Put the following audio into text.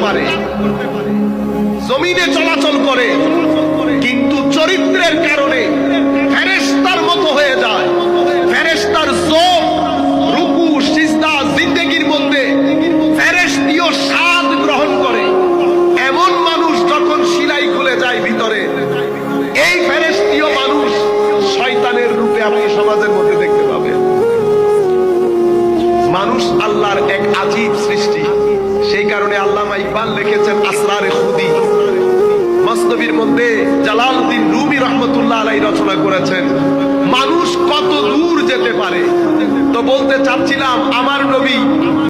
পারে, জমিনে চলাচল করে, কিন্তু চরিত্রের কারণে ফেরেশতার মতো হয়ে যায়। ফেরেশতার যোগ, রুকু, সিজদা, জিন্দেগির মধ্যে ফেরেশতীয় স্বাদ গ্রহণ করে। এমন মানুষ যখন শিলাই খুলে যায় ভিতরে, এই ফেরেশতীয় মানুষ শয়তানের রূপে আপনি সমাজের মধ্যে দেখতে পাবেন। মানুষ আল্লাহর এক আজীব সৃষ্টি। সেই কারণে আল্লামা ইকবাল লিখেছেন আসরারে খুদি। মসনবীর মধ্যে জালালউদ্দিন রুমি রহমতুল্লাহ আলাইহি রচনা করেছেন মানুষ কত দূর যেতে পারে। তো বলতে চাচ্ছিলাম আমার নবী